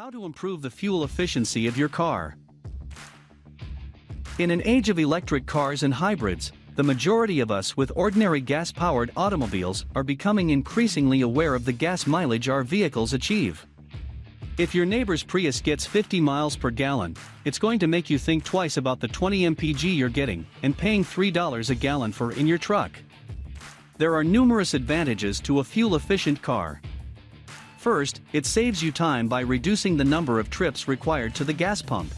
How to improve the fuel efficiency of your car. In an age of electric cars and hybrids, the majority of us with ordinary gas-powered automobiles are becoming increasingly aware of the gas mileage our vehicles achieve. If your neighbor's Prius gets 50 miles per gallon, it's going to make you think twice about the 20 mpg you're getting and paying $3 a gallon for in your truck. There are numerous advantages to a fuel-efficient car. First, it saves you time by reducing the number of trips required to the gas pump.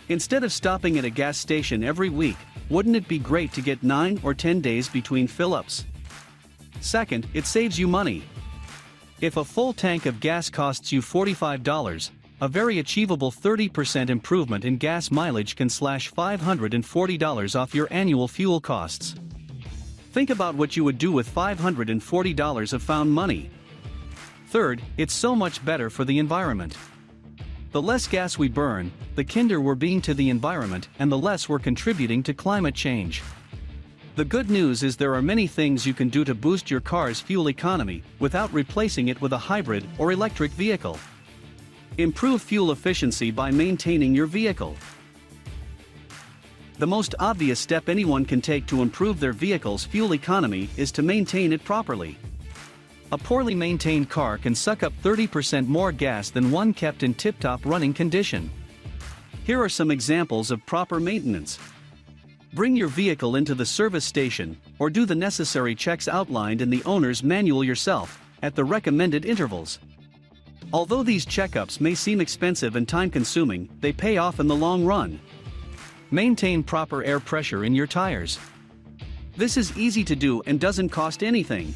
Instead of stopping at a gas station every week, wouldn't it be great to get 9 or 10 days between fill-ups? Second, it saves you money. If a full tank of gas costs you $45, a very achievable 30% improvement in gas mileage can slash $540 off your annual fuel costs. Think about what you would do with $540 of found money. Third, it's so much better for the environment. The less gas we burn, the kinder we're being to the environment and the less we're contributing to climate change. The good news is there are many things you can do to boost your car's fuel economy without replacing it with a hybrid or electric vehicle. Improve fuel efficiency by maintaining your vehicle. The most obvious step anyone can take to improve their vehicle's fuel economy is to maintain it properly. A poorly maintained car can suck up 30% more gas than one kept in tip-top running condition. Here are some examples of proper maintenance. Bring your vehicle into the service station, or do the necessary checks outlined in the owner's manual yourself, at the recommended intervals. Although these checkups may seem expensive and time-consuming, they pay off in the long run. Maintain proper air pressure in your tires. This is easy to do and doesn't cost anything.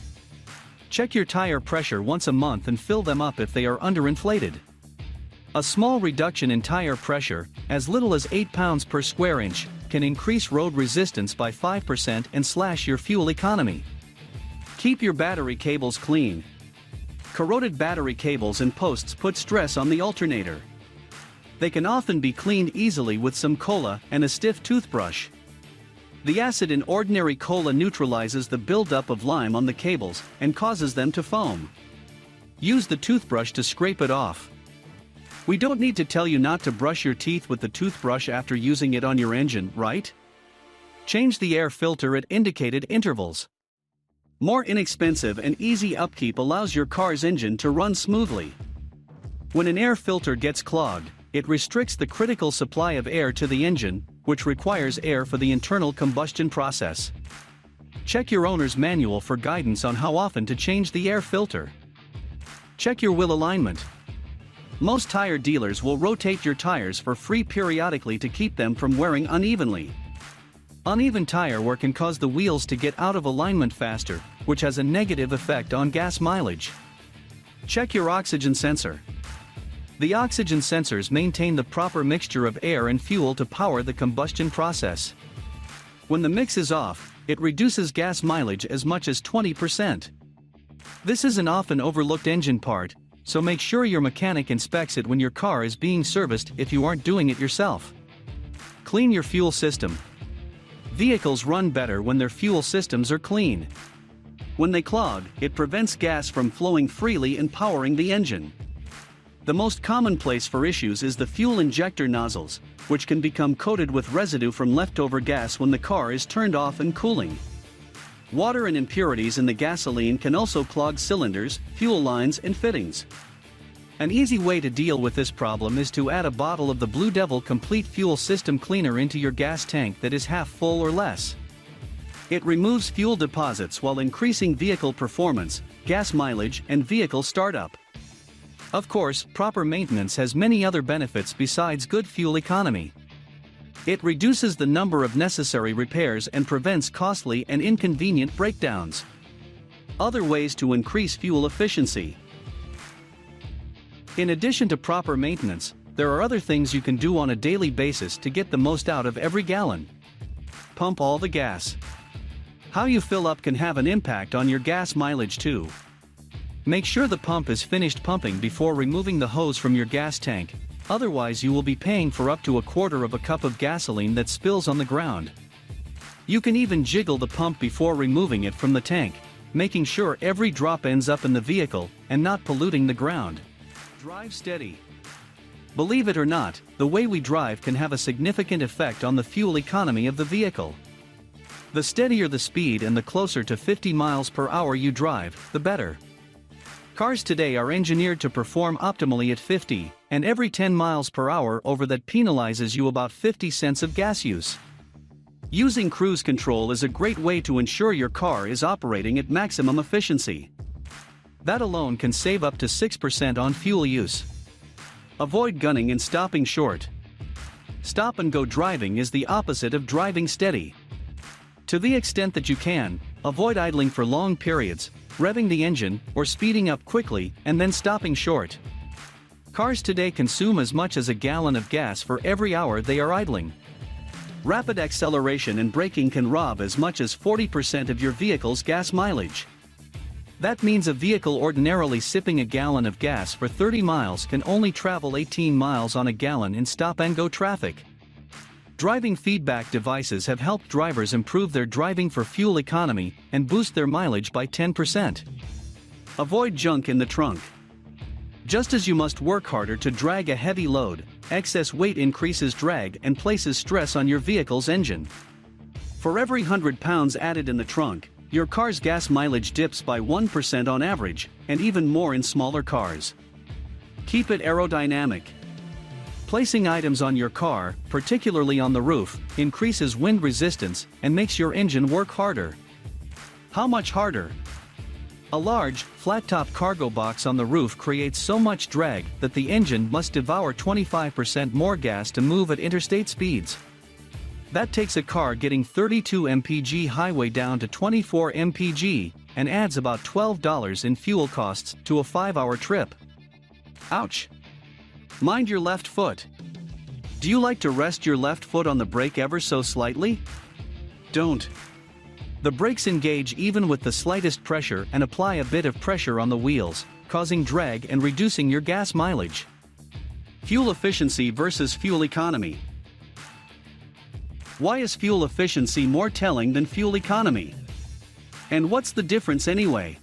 Check your tire pressure once a month and fill them up if they are underinflated. A small reduction in tire pressure, as little as 8 pounds per square inch, can increase road resistance by 5% and slash your fuel economy. Keep your battery cables clean. Corroded battery cables and posts put stress on the alternator. They can often be cleaned easily with some cola and a stiff toothbrush. The acid in ordinary cola neutralizes the buildup of lime on the cables and causes them to foam. Use the toothbrush to scrape it off. We don't need to tell you not to brush your teeth with the toothbrush after using it on your engine, right? Change the air filter at indicated intervals. More inexpensive and easy upkeep allows your car's engine to run smoothly. When an air filter gets clogged, it restricts the critical supply of air to the engine, which requires air for the internal combustion process. Check your owner's manual for guidance on how often to change the air filter. Check your wheel alignment. Most tire dealers will rotate your tires for free periodically to keep them from wearing unevenly. Uneven tire wear can cause the wheels to get out of alignment faster, which has a negative effect on gas mileage. Check your oxygen sensor. The oxygen sensors maintain the proper mixture of air and fuel to power the combustion process. When the mix is off, it reduces gas mileage as much as 20%. This is an often overlooked engine part, so make sure your mechanic inspects it when your car is being serviced if you aren't doing it yourself. Clean your fuel system. Vehicles run better when their fuel systems are clean. When they clog, it prevents gas from flowing freely and powering the engine. The most common place for issues is the fuel injector nozzles, which can become coated with residue from leftover gas when the car is turned off and cooling. Water and impurities in the gasoline can also clog cylinders, fuel lines, and fittings. An easy way to deal with this problem is to add a bottle of the BlueDevil Complete Fuel System Cleaner into your gas tank that is half full or less. It removes fuel deposits while increasing vehicle performance, gas mileage, and vehicle startup. Of course, proper maintenance has many other benefits besides good fuel economy. It reduces the number of necessary repairs and prevents costly and inconvenient breakdowns. Other ways to increase fuel efficiency. In addition to proper maintenance, there are other things you can do on a daily basis to get the most out of every gallon. Pump all the gas. How you fill up can have an impact on your gas mileage too. Make sure the pump is finished pumping before removing the hose from your gas tank, otherwise you will be paying for up to a quarter of a cup of gasoline that spills on the ground. You can even jiggle the pump before removing it from the tank, making sure every drop ends up in the vehicle and not polluting the ground. Drive steady. Believe it or not, the way we drive can have a significant effect on the fuel economy of the vehicle. The steadier the speed and the closer to 50 miles per hour you drive, the better. Cars today are engineered to perform optimally at 50, and every 10 miles per hour over that penalizes you about 50 cents of gas use. Using cruise control is a great way to ensure your car is operating at maximum efficiency. That alone can save up to 6% on fuel use. Avoid gunning and stopping short. Stop-and-go driving is the opposite of driving steady. To the extent that you can, avoid idling for long periods, revving the engine, or speeding up quickly and then stopping short. Cars today consume as much as a gallon of gas for every hour they are idling. Rapid acceleration and braking can rob as much as 40% of your vehicle's gas mileage. That means a vehicle ordinarily sipping a gallon of gas for 30 miles can only travel 18 miles on a gallon in stop-and-go traffic. Driving feedback devices have helped drivers improve their driving for fuel economy and boost their mileage by 10%. Avoid junk in the trunk. Just as you must work harder to drag a heavy load, excess weight increases drag and places stress on your vehicle's engine. For every 100 pounds added in the trunk, your car's gas mileage dips by 1% on average, and even more in smaller cars. Keep it aerodynamic. Placing items on your car, particularly on the roof, increases wind resistance and makes your engine work harder. How much harder? A large, flat-top cargo box on the roof creates so much drag that the engine must devour 25% more gas to move at interstate speeds. That takes a car getting 32 mpg highway down to 24 mpg, and adds about $12 in fuel costs to a 5-hour trip. Ouch! Mind your left foot. Do you like to rest your left foot on the brake ever so slightly? Don't. The brakes engage even with the slightest pressure and apply a bit of pressure on the wheels, causing drag and reducing your gas mileage. Fuel efficiency versus fuel economy. Why is fuel efficiency more telling than fuel economy? And what's the difference anyway?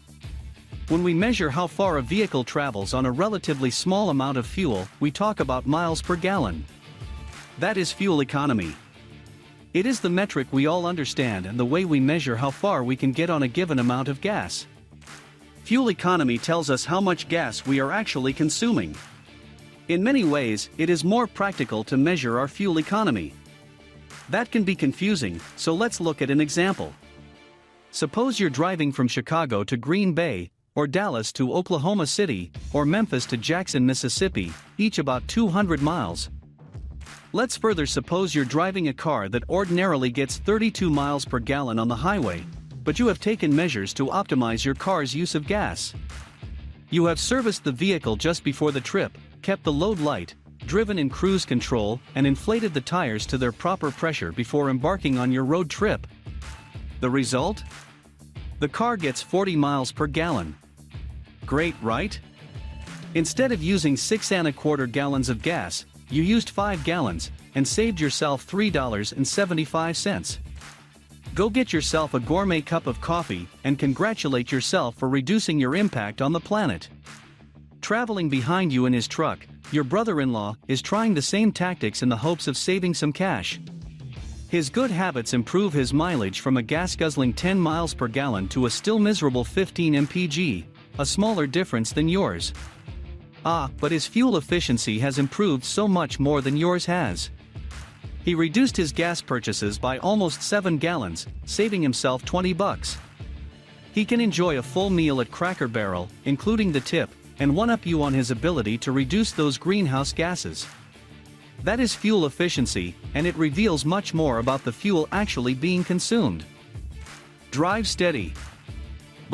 When we measure how far a vehicle travels on a relatively small amount of fuel, we talk about miles per gallon. That is fuel economy. It is the metric we all understand and the way we measure how far we can get on a given amount of gas. Fuel economy tells us how much gas we are actually consuming. In many ways, it is more practical to measure our fuel economy. That can be confusing, so let's look at an example. Suppose you're driving from Chicago to Green Bay, or Dallas to Oklahoma City, or Memphis to Jackson, Mississippi, each about 200 miles. Let's further suppose you're driving a car that ordinarily gets 32 miles per gallon on the highway, but you have taken measures to optimize your car's use of gas. You have serviced the vehicle just before the trip, kept the load light, driven in cruise control, and inflated the tires to their proper pressure before embarking on your road trip. The result? The car gets 40 miles per gallon. Great, right? Instead of using 6¼ gallons of gas, you used 5 gallons, and saved yourself $3.75. Go get yourself a gourmet cup of coffee, and congratulate yourself for reducing your impact on the planet. Traveling behind you in his truck, your brother-in-law is trying the same tactics in the hopes of saving some cash. His good habits improve his mileage from a gas-guzzling 10 miles per gallon to a still miserable 15 mpg, a smaller difference than yours. But his fuel efficiency has improved so much more than yours has. He reduced his gas purchases by almost 7 gallons, saving himself $20. He can enjoy a full meal at Cracker Barrel, including the tip, and one-up you on his ability to reduce those greenhouse gases. That is fuel efficiency, and it reveals much more about the fuel actually being consumed. Drive steady.